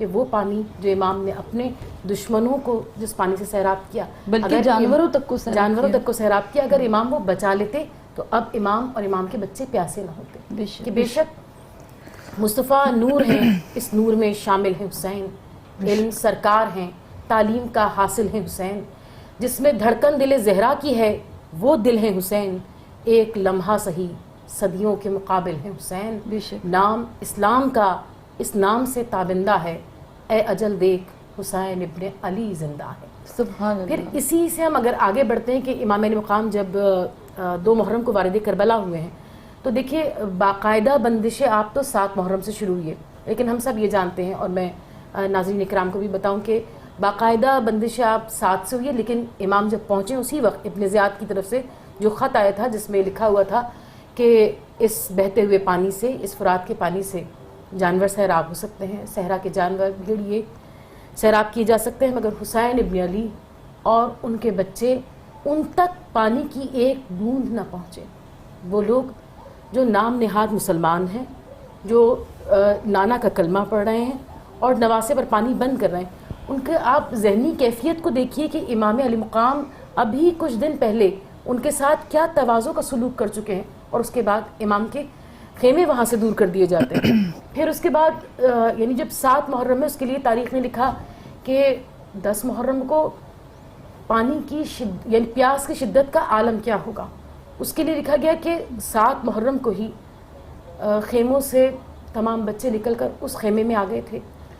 کہ وہ پانی جو امام نے اپنے دشمنوں کو جس پانی سے سیراب کیا، بلکہ جانوروں تک کو سیراب کیا، اگر امام وہ بچا لیتے تو اب امام اور امام کے بچے پیاسے نہ ہوتے. کہ بے شک مصطفیٰ نور ہیں، اس نور میں شامل ہیں حسین، علم سرکار ہیں، تعلیم کا حاصل ہے حسین، جس میں دھڑکن دل زہرا کی ہے وہ دل ہے حسین، ایک لمحہ سہی صدیوں کے مقابل ہے حسین. نام اسلام کا اس نام سے تابندہ ہے، اے اجل دیکھ حسین ابن علی زندہ ہے. سبحان اللہ. پھر اسی سے ہم اگر آگے بڑھتے ہیں کہ امام علی مقام جب 2 محرم کو وارد کربلا ہوئے ہیں تو دیکھیے باقاعدہ بندش آپ تو 7 محرم سے شروع ہوئی ہے، لیکن ہم سب یہ جانتے ہیں اور میں ناظرین اکرام کو بھی بتاؤں کہ باقاعدہ بندش آپ 7 سے ہوئی ہے، لیکن امام جب پہنچے اسی وقت ابن زیاد کی طرف سے جو خط آیا تھا جس میں لکھا ہوا تھا کہ اس بہتے ہوئے پانی سے، اس فرات کے پانی سے جانور سیراب ہو سکتے ہیں، صحرا کے جانور بھیڑیے سیراب کیے جا سکتے ہیں، مگر حسین ابن علی اور ان کے بچے ان تک پانی کی ایک بوند نہ پہنچے. وہ لوگ جو نام نہاد مسلمان ہیں، جو نانا کا کلمہ پڑھ رہے ہیں اور نواسے پر پانی بند کر رہے ہیں، ان کے آپ ذہنی کیفیت کو دیکھیے کہ امام علی مقام ابھی کچھ دن پہلے ان کے ساتھ کیا تواضع کا سلوک کر چکے ہیں، اور اس کے بعد امام کے خیمے وہاں سے دور کر دیے جاتے ہیں. پھر اس کے بعد یعنی جب 7 محرم میں اس کے لیے تاریخ نے لکھا کہ 10 محرم کو پانی کی یعنی پیاس کی شدت کا عالم کیا ہوگا، اس کے لیے لکھا گیا کہ 7 محرم کو ہی خیموں سے تمام بچے نکل کر اس خیمے میں آ گئے تھے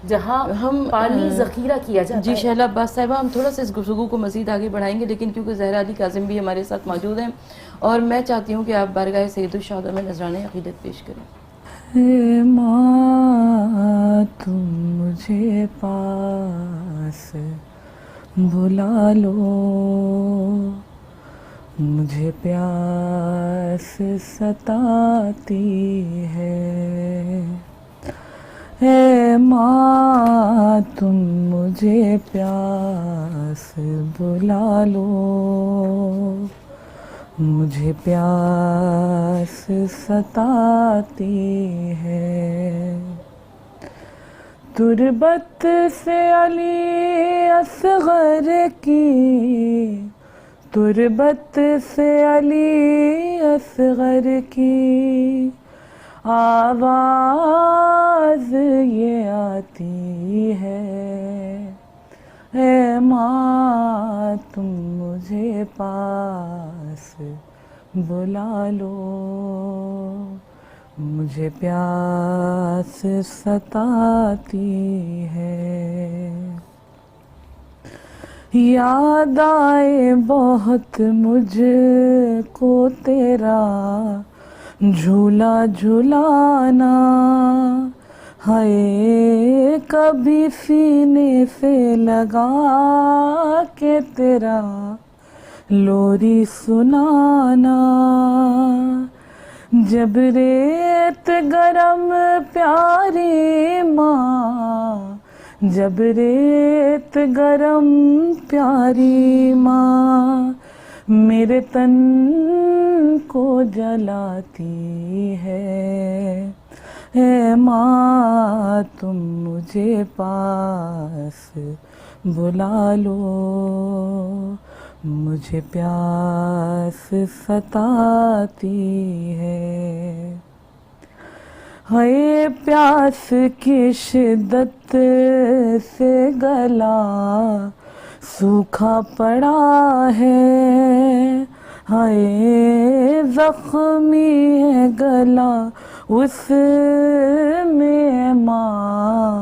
جہاں ہم پانی ذخیرہ کیا جاتا ہے. جی شہلا عباس صاحبہ، ہم تھوڑا سا اس گفتگو کو مزید آگے بڑھائیں گے، لیکن کیونکہ زہرا علی کاظم بھی ہمارے ساتھ موجود ہیں اور میں چاہتی ہوں کہ آپ بارگاہ سید الشہداء میں نذرانہ عقیدت پیش کریں. اے ماں تم مجھے پاس بلا لو، مجھے پیاس ستاتی ہے. اے ماں تم مجھے پیاس بلا لو، مجھے پیاس ستاتی ہے. تربت سے علی اصغر کی، تربت سے علی اصغر کی آواز یہ آتی ہے. اے ماں تم مجھے پاس بلا لو، مجھے پیاس ستاتی ہے. یاد آئے بہت مجھ کو تیرا جھولا جھلانا، ہائے کبھی سینے سے لگا کے تیرا لوری سنانا. جب ریت گرم پیاری ماں، جب ریت گرم پیاری ماں میرے تن کو جلاتی ہے. اے ماں تم مجھے پاس بلا لو، مجھے پیاس ستاتی ہے. ہائے پیاس کی شدت سے گلا سوکھا پڑا ہے، ہائے زخمی ہے گلا اس میں ماں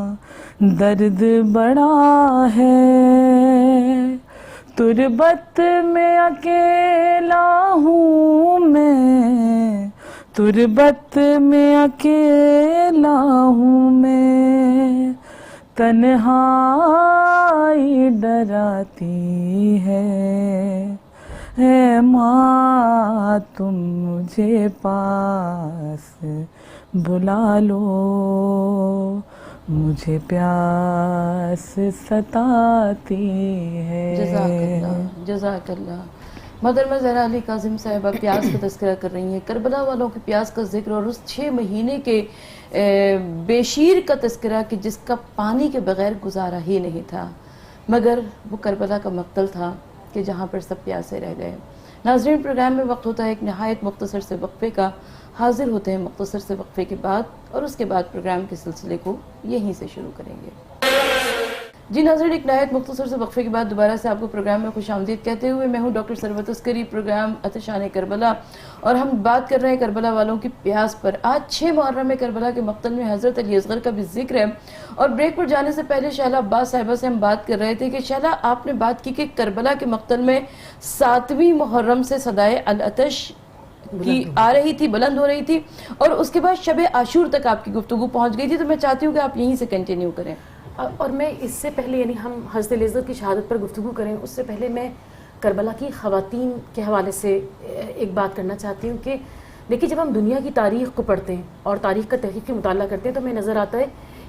درد بڑا ہے. تربت میں اکیلا ہوں میں، تربت میں اکیلا ہوں میں، تنہائی ڈراتی ہے. اے ماں تم مجھے پاس بلا لو، مجھے پیاس ستاتی ہے. جزاک اللہ، جزاک اللہ. محترمہ زہرا علی کاظم صاحبہ پیاس کا تذکرہ کر رہی ہیں، کربلا والوں کے پیاس کا ذکر اور اس 6 مہینے کے بے شیر کا تذکرہ کہ جس کا پانی کے بغیر گزارا ہی نہیں تھا، مگر وہ کربلا کا مقتل تھا کہ جہاں پر سب پیاسے رہ گئے۔ ناظرین، پروگرام میں وقت ہوتا ہے ایک نہایت مختصر سے وقفے کا، حاضر ہوتے ہیں مختصر سے وقفے کے بعد اور اس کے بعد پروگرام کے سلسلے کو یہیں سے شروع کریں گے۔ جی ناظرین، ایک نہایت مختصر سے وقفے کے بعد دوبارہ سے آپ کو پروگرام میں خوش آمدید کہتے ہوئے میں ہوں ڈاکٹر ثروت عسکری، پروگرام آتشان کربلا، اور ہم بات کر رہے ہیں کربلا والوں کی پیاس پر۔ آج 6 محرم میں کربلا کے مقتل میں حضرت علی اصغر کا بھی ذکر ہے، اور بریک پر جانے سے پہلے شہلا عباس صاحبہ سے ہم بات کر رہے تھے کہ شہلا آپ نے بات کی کہ کربلا کے مقتل میں 7ویں محرم سے صدائے العطش کی آ رہی تھی، بلند ہو رہی تھی، اور اس کے بعد شب عاشور تک آپ کی گفتگو پہنچ گئی تھی، تو میں چاہتی ہوں کہ آپ یہیں سے کنٹینیو کریں۔ اور میں اس سے پہلے یعنی ہم حضرت علی اصغر کی شہادت پر گفتگو کریں اس سے پہلے میں کربلا کی خواتین کے حوالے سے ایک بات کرنا چاہتی ہوں کہ دیکھیے، جب ہم دنیا کی تاریخ کو پڑھتے ہیں اور تاریخ کا تحقیقی مطالعہ کرتے ہیں تو ہمیں نظر آتا ہے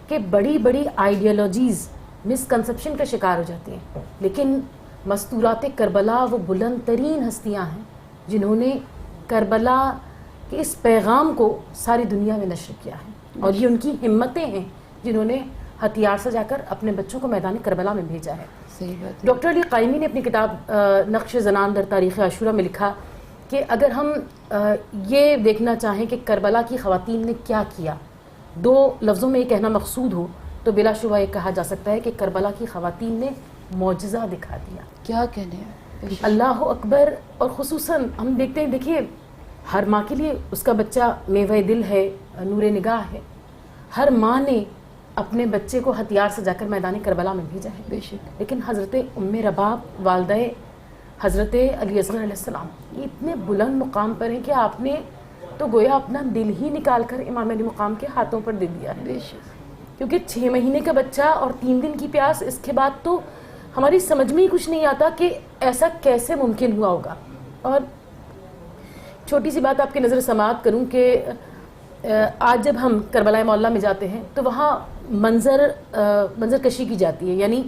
کہ بڑی بڑی آئیڈیالوجیز مسکنسپشن کا شکار ہو جاتی ہیں، لیکن مستورات کربلا وہ بلند ترین ہستیاں ہیں جنہوں نے کربلا کے اس پیغام کو ساری دنیا میں نشر کیا ہے، اور یہ ان کی ہمتیں ہیں جنہوں نے ہتھیار سجا کر اپنے بچوں کو میدان کربلا میں بھیجا ہے۔ صحیح بات ہے۔ ڈاکٹر علی قائمی نے اپنی کتاب نقش زنان در تاریخ عاشورہ میں لکھا کہ اگر ہم یہ دیکھنا چاہیں کہ کربلا کی خواتین نے کیا کیا، 2 لفظوں میں یہ کہنا مقصود ہو تو بلا شبہ یہ کہا جا سکتا ہے کہ کربلا کی خواتین نے معجزہ دکھا دیا۔ کیا کہنے ہیں؟ اللہ اکبر۔ اور خصوصاً ہم دیکھتے ہیں، دیکھیے ہر ماں کے لیے اس کا بچہ میوہ دل ہے، نور نگاہ ہے، ہر ماں نے اپنے بچے کو ہتھیار سجا کر میدان کربلا میں بھیجا ہے، بے شک۔ لیکن حضرت ام رباب والدہ حضرت علی اصغر علیہ السلام یہ اتنے بلند مقام پر ہیں کہ آپ نے تو گویا اپنا دل ہی نکال کر امام علی مقام کے ہاتھوں پر دے دیا ہے، بے شک۔ کیونکہ 6 مہینے کا بچہ اور 3 دن کی پیاس، اس کے بعد تو ہماری سمجھ میں ہی کچھ نہیں آتا کہ ایسا کیسے ممکن ہوا ہوگا۔ اور چھوٹی سی بات آپ کی نظر سماعت کروں کہ آج جب ہم کربلا معلیٰ میں جاتے ہیں تو وہاں منظر کشی کی جاتی ہے، یعنی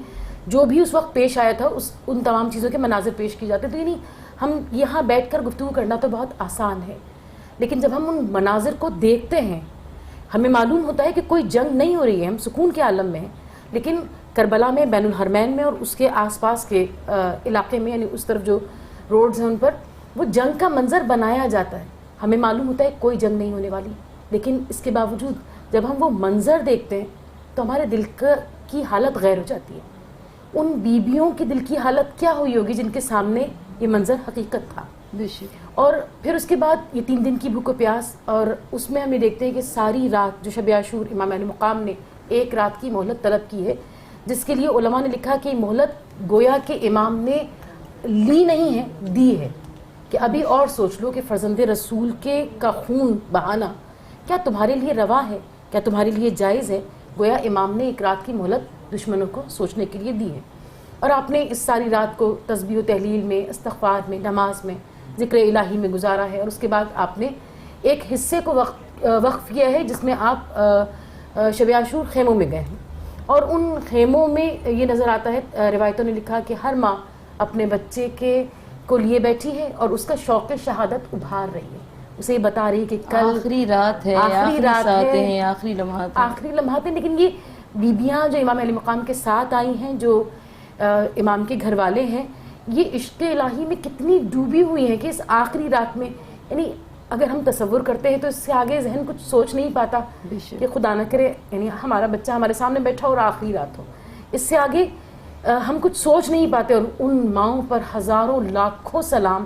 جو بھی اس وقت پیش آیا تھا ان تمام چیزوں کے مناظر پیش کی جاتے ہیں۔ تو یعنی ہم یہاں بیٹھ کر گفتگو کرنا تو بہت آسان ہے، لیکن جب ہم ان مناظر کو دیکھتے ہیں ہمیں معلوم ہوتا ہے کہ کوئی جنگ نہیں ہو رہی ہے، ہم سکون کے عالم میں ہیں، لیکن کربلا میں بین الحرمین میں اور اس کے آس پاس کے علاقے میں، یعنی اس طرف جو روڈز ہیں ان پر وہ جنگ کا منظر بنایا جاتا ہے۔ ہمیں معلوم ہوتا ہے کوئی جنگ نہیں ہونے والی، لیکن اس کے باوجود جب ہم وہ منظر دیکھتے ہیں تو ہمارے دل کی حالت غیر ہو جاتی ہے۔ ان بیبیوں کی دل کی حالت کیا ہوئی ہوگی جن کے سامنے یہ منظر حقیقت تھا۔ بے شک۔ اور پھر اس کے بعد یہ 3 دن کی بھوک و پیاس، اور اس میں ہم یہ دیکھتے ہیں کہ ساری رات جو شب عاشور امام علی مقام نے 1 رات کی مہلت طلب کی ہے، جس کے لیے علماء نے لکھا کہ مہلت گویا کہ امام نے لی نہیں ہے، دی ہے، کہ ابھی اور سوچ لو کہ فرزند رسول کا خون بہانا کیا تمہارے لیے روا ہے، کیا تمہارے لیے جائز ہے۔ گویا امام نے 1 رات کی مہلت دشمنوں کو سوچنے کے لیے دی ہے، اور آپ نے اس ساری رات کو تسبیح و تحلیل میں، استغفار میں، نماز میں، ذکر الہی میں گزارا ہے، اور اس کے بعد آپ نے ایک حصے کو وقف کیا ہے جس میں آپ شب عاشور خیموں میں گئے ہیں، اور ان خیموں میں یہ نظر آتا ہے، روایتوں نے لکھا کہ ہر ماں اپنے بچے کو لیے بیٹھی ہے اور اس کا شوق شہادت ابھار رہی ہے، اسے یہ بتا رہی کہ کل آخری رات ہے، آخری ساعتیں ہیں، آخری لمحات ہیں، لیکن یہ بیبیاں جو امام علی مقام کے ساتھ آئی ہیں، جو امام کے گھر والے ہیں، یہ عشق الہی میں کتنی ڈوبی ہوئی ہیں کہ اس آخری رات میں، یعنی اگر ہم تصور کرتے ہیں تو اس سے آگے ذہن کچھ سوچ نہیں پاتا کہ خدا نہ کرے یعنی ہمارا بچہ ہمارے سامنے بیٹھا اور آخری رات ہو، اس سے آگے ہم کچھ سوچ نہیں پاتے۔ اور ان ماؤں پر ہزاروں لاکھوں سلام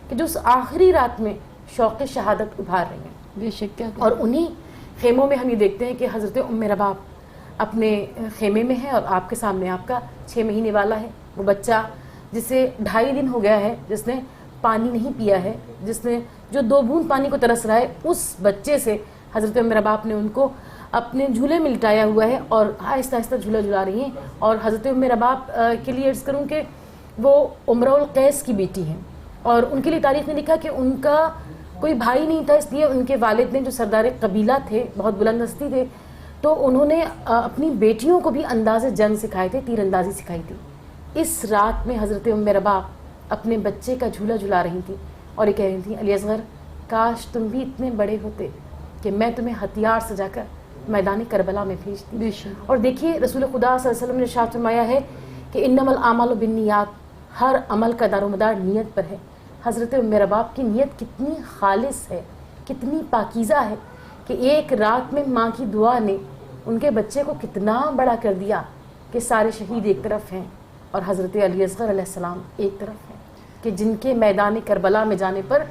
کہ جو اس آخری رات میں شوق شہادت ابھار رہی ہیں۔ بے شک۔ کیا اور انہی خیموں میں ہم یہ دیکھتے ہیں کہ حضرت ام رباب اپنے خیمے میں ہے، اور آپ کے سامنے آپ کا 6 مہینے والا ہے وہ بچہ جسے 2.5 دن ہو گیا ہے، جس نے پانی نہیں پیا ہے، جس نے جو 2 بوند پانی کو ترس رہا ہے، اس بچے سے حضرت ام رباب نے ان کو اپنے جھولے میں لٹایا ہوا ہے اور آہستہ آہستہ جھولا جھلا رہی ہیں۔ اور حضرت ام رباب کے لیے عرض کروں کہ وہ امرؤ القیس کی بیٹی ہیں، اور ان کے لیے تاریخ نے لکھا کہ ان کا کوئی بھائی نہیں تھا، اس لیے ان کے والد نے جو سردار قبیلہ تھے، بہت بلند ہستی تھے، تو انہوں نے اپنی بیٹیوں کو بھی انداز جنگ سکھائے تھے، تیر اندازی سکھائی تھی۔ اس رات میں حضرت ام رباب اپنے بچے کا جھولا جھلا رہی تھیں اور یہ کہہ رہی تھیں علی اصغر کاش تم بھی اتنے بڑے ہوتے کہ میں تمہیں ہتھیار سجا کر میدان کربلا میں بھیجتی. اور دیکھیے رسول خدا صلی اللہ علیہ وسلم نے ارشاد فرمایا ہے کہ انما الاعمال بالنیات, ہر عمل کا دار و مدار نیت پر ہے. حضرت ام رباب کی نیت کتنی خالص ہے, کتنی پاکیزہ ہے کہ ایک رات میں ماں کی دعا نے ان کے بچے کو کتنا بڑا کر دیا کہ سارے شہید ایک طرف ہیں اور حضرت علی اصغر علیہ السلام ایک طرف ہیں, کہ جن کے میدان کربلا میں جانے پر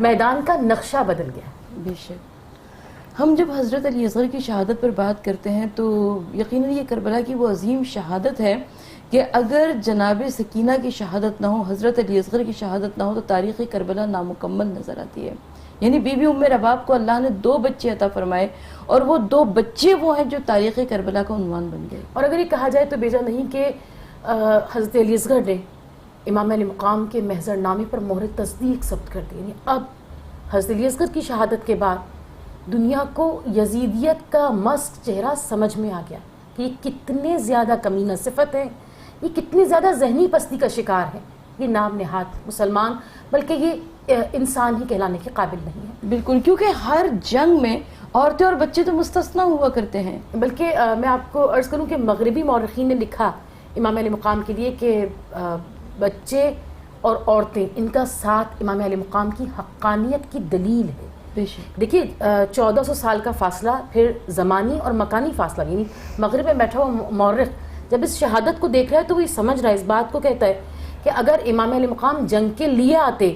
میدان کا نقشہ بدل گیا. بے شک. ہم جب حضرت علی اصغر کی شہادت پر بات کرتے ہیں تو یقیناً یہ کربلا کی وہ عظیم شہادت ہے کہ اگر جناب سکینہ کی شہادت نہ ہو, حضرت علی اصغر کی شہادت نہ ہو, تو تاریخ کربلا نامکمل نظر آتی ہے. یعنی بی بی ام رباب کو اللہ نے 2 بچے عطا فرمائے اور وہ 2 بچے وہ ہیں جو تاریخ کربلا کا عنوان بن گئے. اور اگر یہ کہا جائے تو بیجا نہیں کہ حضرت علی اصغر نے امام علی مقام کے محضر نامے پر مہر تصدیق ثبت کر دی. یعنی اب حضرت علی اصغر کی شہادت کے بعد دنیا کو یزیدیت کا مسک چہرہ سمجھ میں آ گیا کہ یہ کتنے زیادہ کمینہ صفت ہیں, یہ کتنی زیادہ ذہنی پستی کا شکار ہے. یہ نام نہاد مسلمان بلکہ یہ انسان ہی کہلانے کے قابل نہیں ہے. بالکل, کیونکہ ہر جنگ میں عورتیں اور بچے تو مستثنا ہوا کرتے ہیں. بلکہ میں آپ کو عرض کروں کہ مغربی مورخین نے لکھا امام علی مقام کے لیے کہ بچے اور عورتیں ان کا ساتھ امام علی مقام کی حقانیت کی دلیل ہے. دیکھیے 1400 سال کا فاصلہ, پھر زمانی اور مکانی فاصلہ, یعنی مغرب میں بیٹھا ہوا مورخ جب اس شہادت کو دیکھ رہا ہے تو وہ یہ سمجھ رہا ہے, اس بات کو کہتا ہے کہ اگر امام علی مقام جنگ کے لیے آتے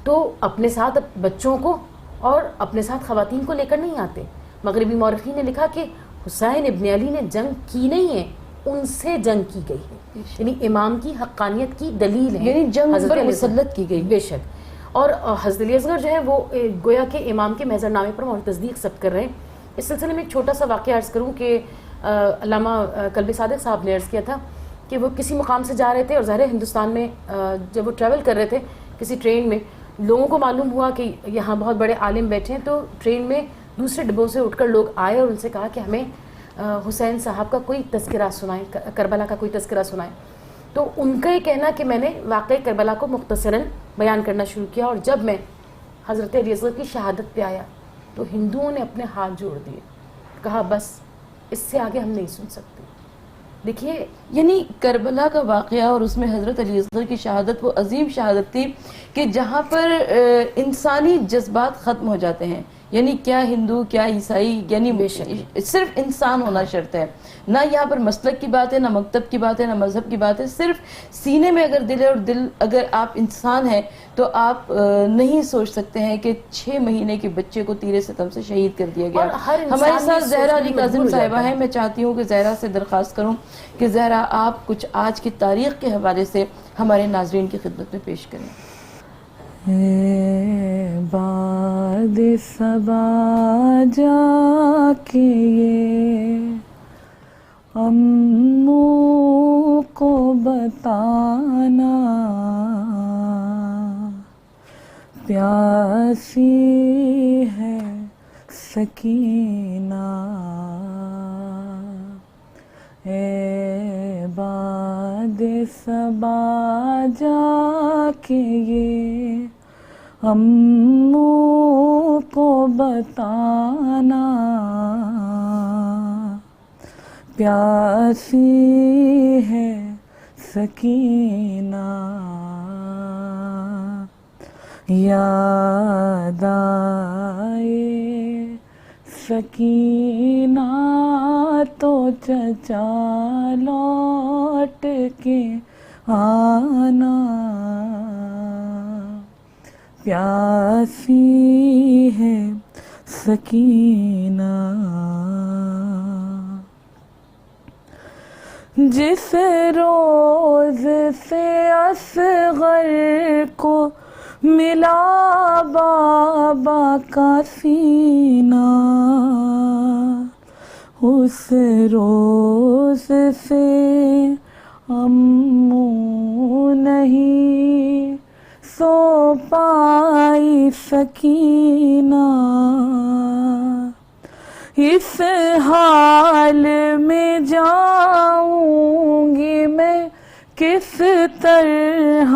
تو اپنے ساتھ بچوں کو اور اپنے ساتھ خواتین کو لے کر نہیں آتے. مغربی مورخین نے لکھا کہ حسین ابن علی نے جنگ کی نہیں ہے, ان سے جنگ کی گئی ہے, یعنی امام کی حقانیت کی دلیل ہے, یعنی جنگ پر مسلط کی گئی. بے شک. اور حضرت علی اصغر جو ہے وہ گویا کہ امام کے محضر نامے پر مہر تصدیق ثبت کر رہے ہیں. اس سلسلے میں ایک چھوٹا سا واقعہ عرض کروں کہ علامہ قلبی صادق صاحب نے عرض کیا تھا کہ وہ کسی مقام سے جا رہے تھے اور ظاہر ہندوستان میں جب وہ ٹریول کر رہے تھے کسی ٹرین میں, لوگوں کو معلوم ہوا کہ یہاں بہت بڑے عالم بیٹھے ہیں, تو ٹرین میں دوسرے ڈبوں سے اٹھ کر لوگ آئے اور ان سے کہا کہ ہمیں حسین صاحب کا کوئی تذکرہ سنائیں, کربلا کا کوئی تذکرہ سنائیں. تو ان کا یہ کہنا کہ میں نے واقعہ کربلا کو مختصراً بیان کرنا شروع کیا, اور جب میں حضرت علی اصغر کی شہادت پہ آیا تو ہندوؤں نے اپنے ہاتھ جوڑ دیے, کہا بس اس سے آگے ہم نہیں سن سکتے. دیکھیے یعنی کربلا کا واقعہ اور اس میں حضرت علی اصغر کی شہادت وہ عظیم شہادت تھی کہ جہاں پر انسانی جذبات ختم ہو جاتے ہیں. یعنی کیا ہندو کیا عیسائی, یعنی صرف انسان ہونا شرط ہے. نہ یہاں پر مسلک کی بات ہے, نہ مکتب کی بات ہے, نہ مذہب کی بات ہے. صرف سینے میں اگر دل ہے اور دل اگر آپ انسان ہیں تو آپ نہیں سوچ سکتے ہیں کہ 6 مہینے کے بچے کو تیر ستم سے شہید کر دیا گیا. ہمارے ساتھ زہرا علی کاظم صاحبہ ہیں. میں چاہتی ہوں کہ زہرا سے درخواست کروں کہ زہرا آپ کچھ آج کی تاریخ کے حوالے سے ہمارے ناظرین کی خدمت میں پیش کریں. باد صبا جا کے یہ امو کو بتانا, پیاسی ہے سکینہ, اے باد صبا جا کے یہ امو کو بتانا, پیاسی ہے سکینہ. یاد آئے سکینہ تو چچا لوٹ کے آنا, پیاسی ہے سکینہ. جس روز سے اصغر کو ملا بابا کا سینہ, اس روز سے امو نہیں سو پائی سکینہ. اس حال میں جاؤں گی میں کس طرح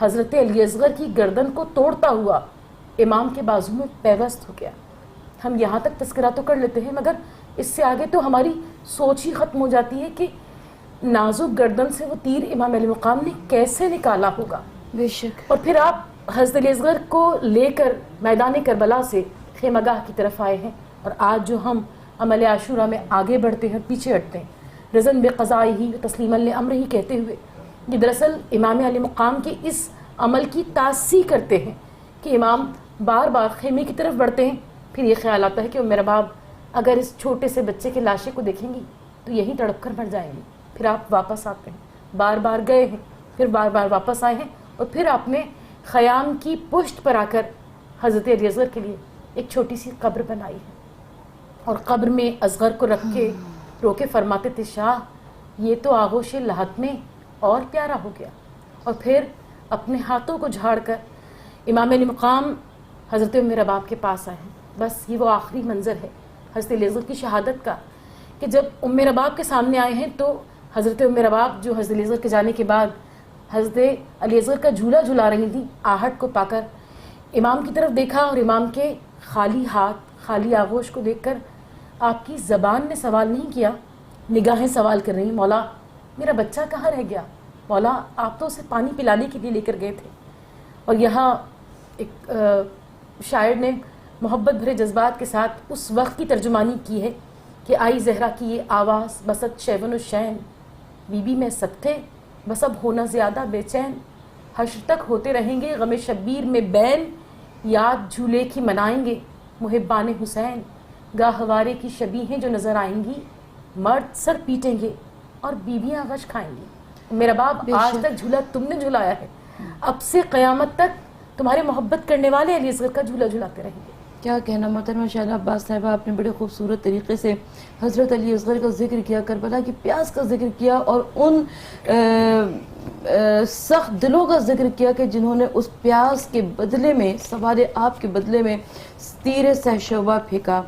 حضرت علی اصغر کی گردن کو توڑتا ہوا امام کے بازو میں پیوست ہو گیا. ہم یہاں تک تذکرہ تو کر لیتے ہیں مگر اس سے آگے تو ہماری سوچ ہی ختم ہو جاتی ہے کہ نازک گردن سے وہ تیر امام علیہ مقام نے کیسے نکالا ہوگا. بے شک. اور پھر آپ حضرت علی اصغر کو لے کر میدان کربلا سے خیمہ گاہ کی طرف آئے ہیں. اور آج جو ہم عمل عاشورہ میں آگے بڑھتے ہیں پیچھے ہٹتے ہیں رضن بقضائہ تسلیما لامرہ کہتے ہوئے، یہ دراصل امام علیہ مقام کے اس عمل کی تعصی کرتے ہیں کہ امام بار بار خیمے کی طرف بڑھتے ہیں. پھر یہ خیال آتا ہے کہ میرا باپ اگر اس چھوٹے سے بچے کے لاشے کو دیکھیں گی تو یہیں تڑپ کر مر جائیں گی. پھر آپ واپس آتے ہیں، بار بار گئے ہیں، پھر بار بار واپس آئے ہیں، اور پھر آپ نے خیام کی پشت پر آ کر حضرت علی اصغر کے لیے ایک چھوٹی سی قبر بنائی ہے. اور قبر میں اصغر کو رکھ کے رو کے فرماتے تھے شاہ یہ تو آغوش لحد میں اور پیارا ہو گیا. اور پھر اپنے ہاتھوں کو جھاڑ کر امام علی مقام حضرت ام رباب کے پاس آئے ہیں. بس یہ وہ آخری منظر ہے حضرت علی اصغر کی شہادت کا کہ جب ام رباب کے سامنے آئے ہیں تو حضرت ام رباب جو حضرت علی اصغر کے جانے کے بعد حضرت علی اصغر کا جھولا جھلا رہی تھیں، آہٹ کو پا کر امام کی طرف دیکھا اور امام کے خالی ہاتھ خالی آغوش کو دیکھ کر آپ کی زبان نے سوال نہیں کیا، نگاہیں سوال کر رہی ہیں مولا میرا بچہ کہاں رہ گیا، مولا آپ تو اسے پانی پلانے کے لیے لے کر گئے تھے. اور یہاں ایک شاعر نے محبت بھرے جذبات کے ساتھ اس وقت کی ترجمانی کی ہے کہ آئی زہرا کی یہ آواز بسط شیون و شین، بی بی میں سب تھے بس اب ہونا زیادہ بے چین، حشر تک ہوتے رہیں گے غم شبیر میں بین، یاد جھولے کی منائیں گے محبان حسین، گاہوارے کی شبیہیں جو نظر آئیں گی مرد سر پیٹیں گے اور بیویاں غش کھائیں گی. میرا باپ آج تک جھولا تم نے جھلایا ہے، اب سے قیامت تک تمہارے محبت کرنے والے علی اصغر کا جھولا جھلاتے رہیں گے. کیا کہنا محترمہ شائلہ عباس صاحبہ، آپ نے بڑے خوبصورت طریقے سے حضرت علی اصغر کا ذکر کیا، کربلا کی پیاس کا ذکر کیا، اور ان سخت دلوں کا ذکر کیا کہ جنہوں نے اس پیاس کے بدلے میں سوال آپ کے بدلے میں تیر سہشوبہ پھینکا.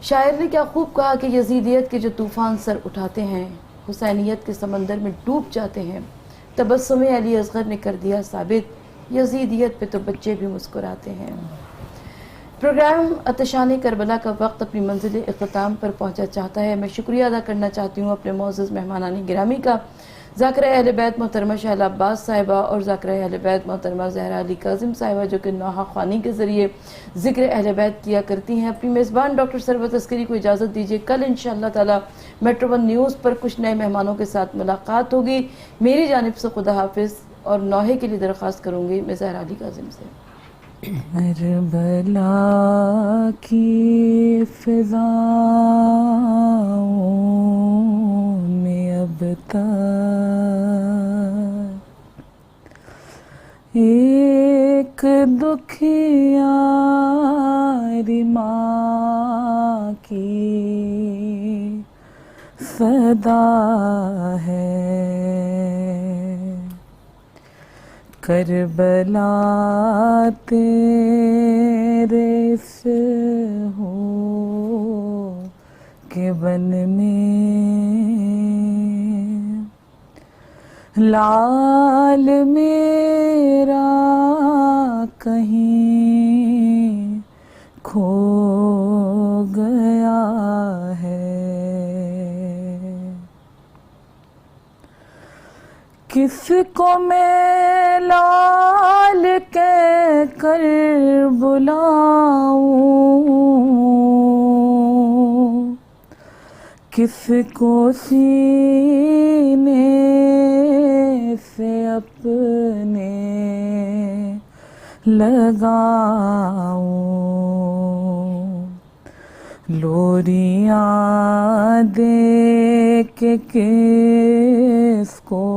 شاعر نے کیا خوب کہا کہ یزیدیت کے جو طوفان سر اٹھاتے ہیں حسینیت کے سمندر میں ڈوب جاتے ہیں. تبسم علی اصغر نے کر دیا ثابت یزیدیت پہ تو بچے بھی مسکراتے ہیں. پروگرام آتشان کربلا کا وقت اپنی منزل اختتام پر پہنچا چاہتا ہے. میں شکریہ ادا کرنا چاہتی ہوں اپنے معزز مہمانان گرامی کا، ذاکرہ اہل بیت محترمہ شائلہ عباس صاحبہ اور ذاکرہ اہل بیت محترمہ زہرا علی کاظم صاحبہ جو کہ نوحہ خوانی کے ذریعے ذکر اہل بیت کیا کرتی ہیں. اپنی میزبان ڈاکٹر ثروت عسکری کو اجازت دیجیے. کل انشاءاللہ تعالی میٹرو ون نیوز پر کچھ نئے مہمانوں کے ساتھ ملاقات ہوگی. میری جانب سے خدا حافظ، اور نوحے کے لیے درخواست کروں گی میں زہرا علی کاظم سے. کربلا کی فضاؤں میں اب تک ایک دکھیاری ماں کی صدا ہے. کربلا تیرے اس ہو کے بن میں لال میرا کہیں کھو گیا ہے. کس کو میں لال کہہ کر بلاؤں، کس کو سینے سے اپنے لگاؤں. لوریاں دے کے کس کو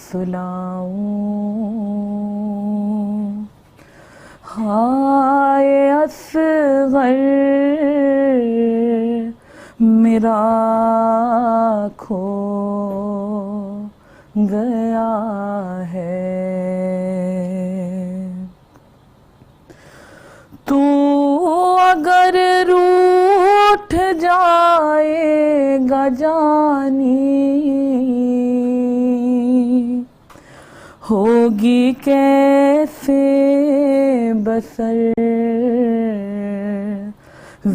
سلاؤں. ہائے اصغر میرا کھو گیا ہے. تو اگر روٹھ جائے گا جانی ہوگی کیسے بسر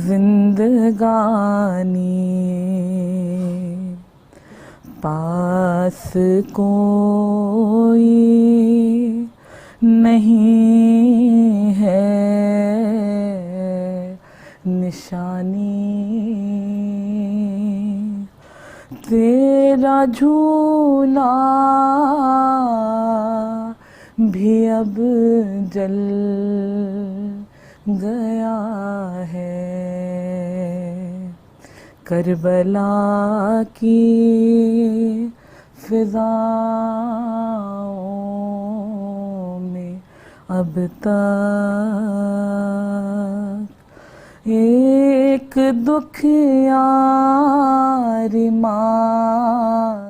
زندگانی، پاس کوئی نہیں ہے نشانی، تیرا جھولا بھی اب جل گیا ہے، کربلا کی فضاؤں میں اب تک ایک دکھ یار ماں